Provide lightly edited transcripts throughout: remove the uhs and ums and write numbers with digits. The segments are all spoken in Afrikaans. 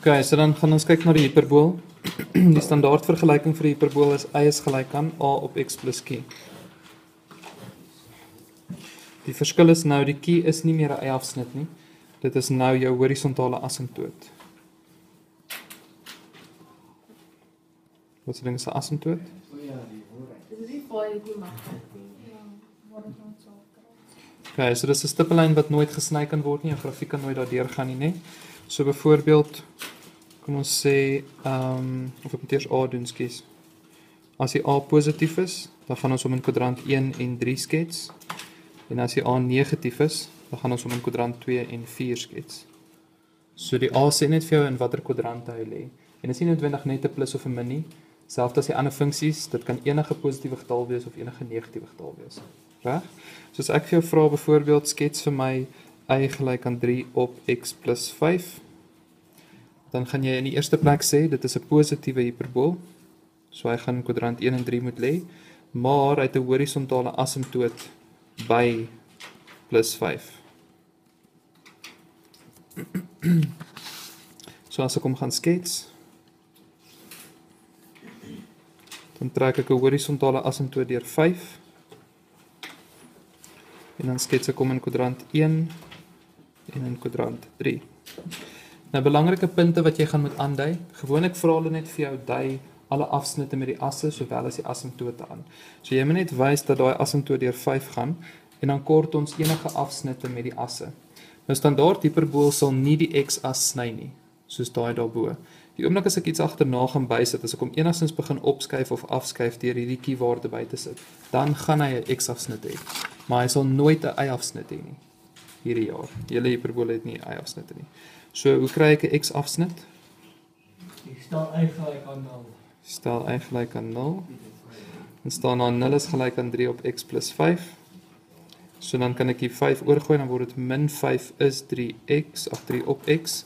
Okay, so dan gaan ons kyk na die hiperbool. Die standaard vergelyking vir die hiperbool is y is gelyk aan a op x plus q. Die verskil is nou die q is nie meer 'n y-afsnit nie. Dit is nou jou horisontale asymptoot. Wat se ding is 'n asymptoot? Okay, so dis 'n stippellyn wat nooit gesny kan word nie, 'n grafiek kan nooit daardeur gaan nie, né? So byvoorbeeld kan ons sê of ek moet eers A doen, skus. As die A positief is, dan gaan ons hom in kwadrant 1 en 3 skets. En as die A negatief is, dan gaan ons hom in kwadrant 2 en 4 skets. So die A sê net vir jou in watter kwadrant hy lê. En dit is nie noodwendig net 'n plus of 'n min nie. Selfs as die ander funksies, dit kan enige positiewe getal wees of enige negatiewe getal wees. Reg? So as ek vir jou vra byvoorbeeld skets vir my y gelyk aan 3 op x plus 5, dan gaan jy in die eerste plek sê dit is 'n positiewe hiperbool. So hy gaan in kwadrant 1 en 3 moet lê, maar hy het 'n horisontale asymptoot by plus 5. So as ek hom gaan skets, dan trek ek 'n horisontale asymptoot deur 5. En dan skets ek hom in kwadrant 1 en in kwadrant 3. Nou belangrike punte wat jy gaan moet aandui. Gewoonlik vra hulle net vir jou dui alle afsnitte met die asse sowel as die asymptote aan. So jy moet net wys dat daai asymptoot deur 5 gaan en dan kort ons enige afsnitte met die asse. Nou standaard hiperbool sal nie die x-as sny nie, soos daai daarbo. Die oomblik as ek iets agterna gaan bysit, as ek hom enigstens begin opskuif of afskuif deur hierdie q-waarde by te sit, dan gaan hy 'n x-afsnit hê. Maar hy sal nooit 'n y-afsnit hê nie. Hierdie jaar. Julle hiperbole het nie y-afsnitte nie. So hoe kry ek 'n x-afsnit? Ek stel y gelyk aan 0. Stel y gelyk aan 0. En staan dan 0 is gelyk aan 3 op x plus 5. So dan kan ek hier 5 oorgooi, dan word dit min 5 is 3x, of 3 op x.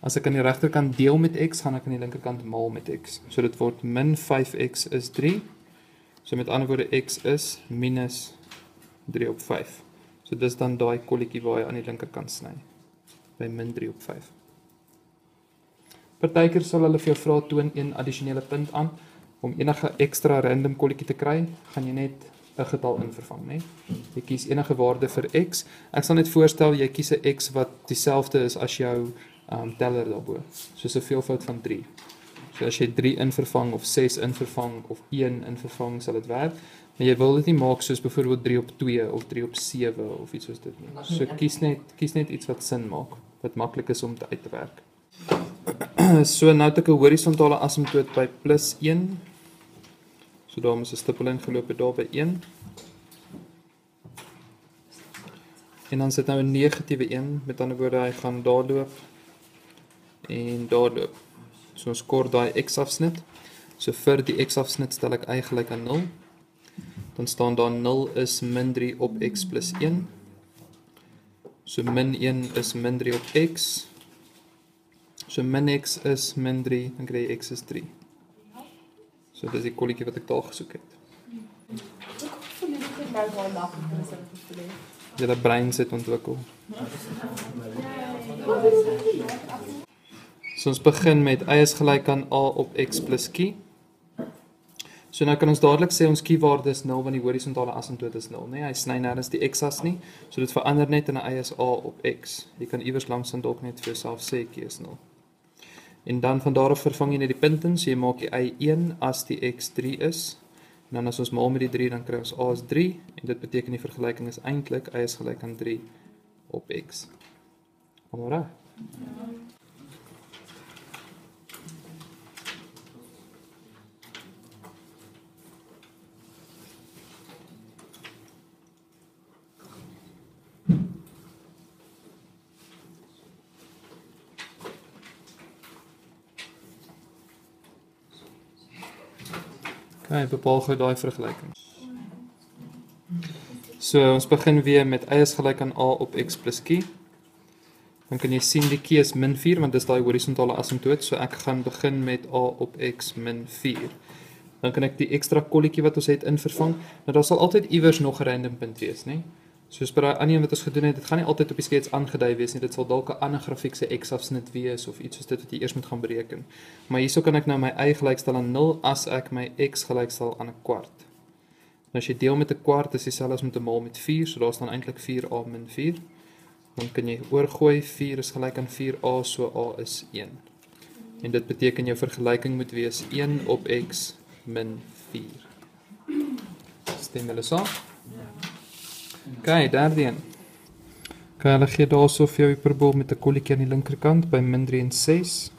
As ek aan die regterkant deel met x, gaan ek aan die linkerkant maal met x. So dit word min 5x is 3. So met ander woorde x is minus 3 op 5. So dis dan daai kolletjie waar jy aan die linkerkant sny. By min 3 op 5. Partykeer sal hulle vir jou vra toon een addisionele punt aan. Om enige ekstra random kolletjie te kry, gaan jy net 'n getal invervang, né? Jy kies enige waarde vir x. Ek sal net voorstel jy kies 'n x wat dieselfde is as jou teller daarbo. Soos 'n veelvoud van 3. So as jy 3 invervang of 6 invervang of 1 invervang, sal dit werk. Maar jy wil dit nie maak soos byvoorbeeld 3 op 2 of 3 op 7 of iets soos dit nie. So kies net iets wat sin maak, wat maklik is om uit te werk. So nou het ek 'n horisontale asymptoot by plus 1. So daar moet 'n stippellyn geloop het daar by 1. En dan sit nou 'n negatiewe 1, met ander woorde hy gaan daar loop en daar loop. So ons kort daai x-afsnit. So vir die x-afsnit stel ek y gelyk aan 0. Dan staan daar 0 is min 3 op x plus 1. So min 1 is min 3 op x. So min x is min 3, dan kry jy x is 3. So dis die kolletjie wat ek daar gesoek het. Julle brein sit ontwikkel. So ons begin met y is gelyk aan a op x plus q. So nou kan ons dadelik sê ons q-waarde is 0 want die horisontale asymptoot is 0, né? Hy sny nêrens die x-as nie. So dit verander net en y is a op x. Jy kan iewers langs dan dalk net vir jouself sê q is 0. En dan van daar af vervang jy net die punte, so jy maak die y 1 as die x 3 is. En dan as ons maal met die 3, dan kry ons a is 3 en dit beteken die vergelyking is eintlik y is gelyk aan 3 op x. Almal reg? Okay, bepaal gou daai vergelyking. So ons begin weer met y is gelyk aan a op x plus q. Dan kan jy sien die q is min 4 want dis daai horisontale asymptoot, so ek gaan begin met a op x min 4. Dan kan ek die ekstra kolletjie wat ons het in vervang. Nou daar sal altyd iewers nog 'n random punt wees, né? Soos by daai ander een wat ons gedoen het, dit gaan nie altyd op die skets aangedui wees nie. Dit sal dalk 'n ander grafiekse x-afsnit wees of iets soos dit wat jy eers moet gaan bereken. Maar hierso kan ek nou my y gelykstel aan 0 as ek my x gelykstel aan 'n kwart. Nou as jy deel met 'n kwart is dieselfde as met 'n maal met 4, so daar staan eintlik 4a min 4. Dan kan jy oorgooi 4 is gelyk aan 4a, so a is 1. En dit beteken jou vergelyking moet wees 1 op x min 4. Stem julle saam? OK, derde een. OK, hulle gee daarso vir jou hiperbool met 'n kolletjie aan die linkerkant by min 3 en 6.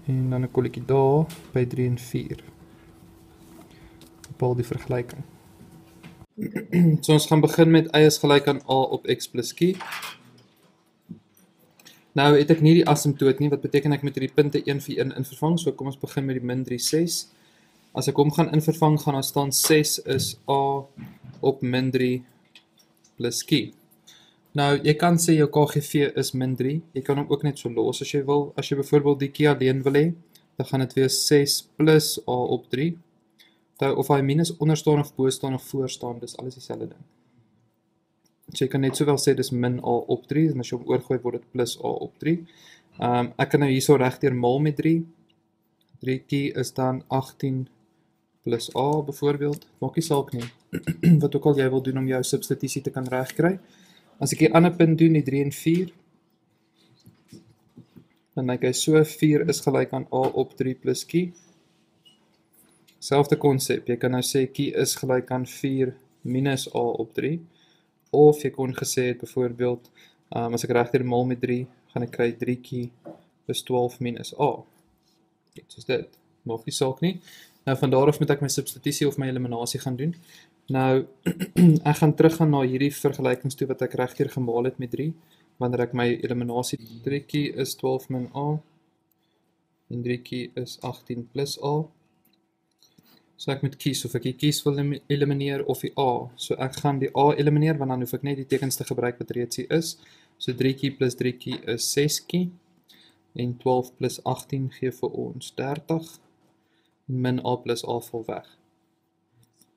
En dan 'n kolletjie daar by 3 en 4. Bepaal die vergelyking. So ons gaan begin met y is gelyk aan a op x plus q. Nou het ek nie die asymptoot nie, wat beteken ek moet hierdie punte 1 vir 1 invervang, so kom ons begin met die min 3, 6. As ek hom gaan invervang, gaan daar staan 6 is a op min 3 plus q. Nou, jy kan sê jou KGV is min 3, jy kan hom ook net so los as jy wil. As jy byvoorbeeld die q alleen wil hê, dan gaan dit wees 6 plus a op 3. Of hy minus onder staan of bo staan of voor staan, dis alles dieselfde ding. So jy kan net sowel sê dis min a op 3, en as jy hom oorgooi word dit plus a op 3. Ek kan nou hierso regdeur maal met 3. 3q is dan 18 plus a byvoorbeeld. Maak nie saak nie. Wat ook al jy wil doen om jou substitusie te kan regkry. As ek hier ander punt doen, die 3 en 4, dan lyk hy so 4 is gelyk aan a op 3 plus q. Selfde konsep, jy kan nou sê q is gelyk aan 4 minus a op 3, of jy kon gesê het byvoorbeeld, as ek regdeur maal met 3, gaan ek kry 3q is 12 minus a. Iets soos dit, maak nie saak nie. Nou van daar af moet ek my substitusie of my eliminasie gaan doen. Nou, ek gaan teruggaan na hierdie vergelykings toe wat ek regdeur gemaal het met 3, wanneer ek my eliminasie 3q is 12 min a, en 3q is 18 plus a. So ek moet kies of ek die kies wil elimineer of die a. So ek gaan die a elimineer, want dan hoef ek net die tekens te gebruik wat reeds hier is. So 3q plus 3q is 6q, en 12 plus 18 gee vir ons 30, en min a plus a val weg.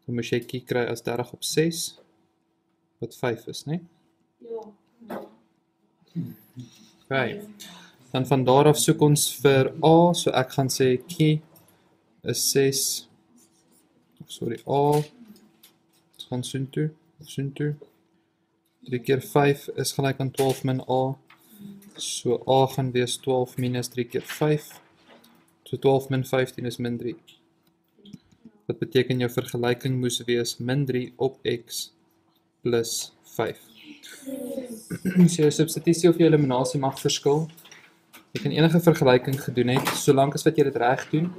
Dan moet jy q kry as 30 op 6, wat 5 is, né? Ja. Okay. Dan van daar af soek ons vir a, so ek gaan sê q is 6, a, ons gaan soontoe, 3 keer 5 is gelyk aan 12 min a, so a gaan wees 12 minus 3 keer 5, so 12 min 15 is min 3. Wat beteken jou vergelyking moes wees min 3 op x plus 5. So jou substitusie of jou eliminasie mag verskil. Jy kan enige vergelyking gedoen het, solank as wat jy dit reg doen.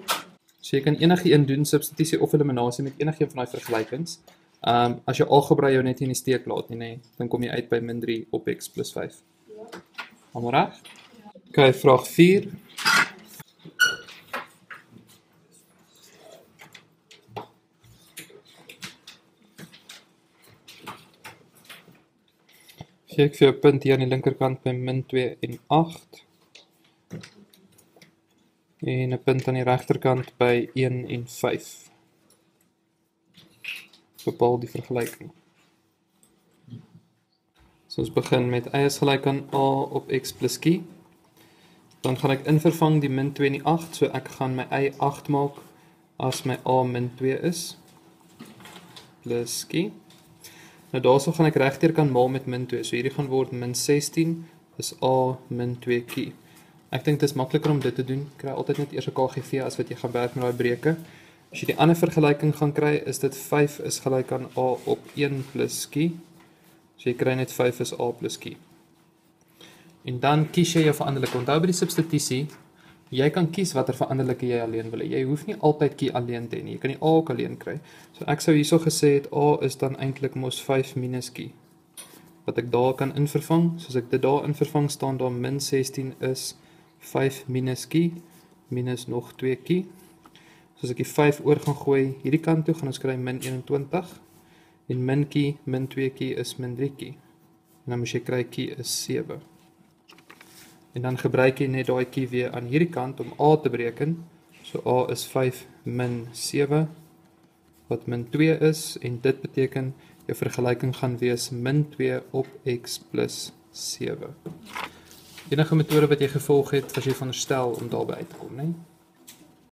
So jy kan enige een doen, substitusie of eliminasie met enige een van die vergelykings. As jou algebra jou net in die steek laat nie, dan kom jy uit by min 3 op x plus 5. Almal reg? OK, vraag 4. Gee ek vir jou 'n punt hier aan die linkerkant by min 2 en 8. En 'n punt aan die regterkant by 1 en 5. Bepaal die vergelyking. So ons begin met y is gelyk aan a op x plus q. Dan gaan ek invervang die min 2 en die 8, so ek gaan my y 8 maak as my a min 2 is, plus q. Nou daarso gaan ek regdeur kan maal met min 2, so hierdie gaan word min 16 is a min 2q. Ek dink dit is makliker om dit te doen, kry altyd net eers 'n KGV as wat jy gaan werk met daai breuke. As jy die ander vergelyking gaan kry, is dit 5 is gelyk aan a op 1 plus q. So jy kry net 5 is a plus q. En dan kies jy jou veranderlike. Onthou by die substitusie, jy kan kies watter veranderlike jy alleen wil hê. Jy hoef nie altyd q alleen te hê nie. Jy kan die a ook alleen kry. So ek sou hierso gesê het a is dan eintlik mos 5 minus q. Wat ek daar kan invervang, soos ek dit daar invervang, staan daar min 16 is 5 minus q, minus nog 2q. So as ek die 5 oor gaan gooi hierdie kant toe, gaan ons kry min 21. En min q, min 2q is min 3q. En dan moet jy kry q is 7. En dan gebruik jy net daai q weer aan hierdie kant om a te bereken. So a is 5 min 7 wat min 2 is, en dit beteken jou vergelyking gaan wees min 2 op x plus 7. Enige metode wat jy gevolg het, was jy veronderstel om daarby uit te kom, né?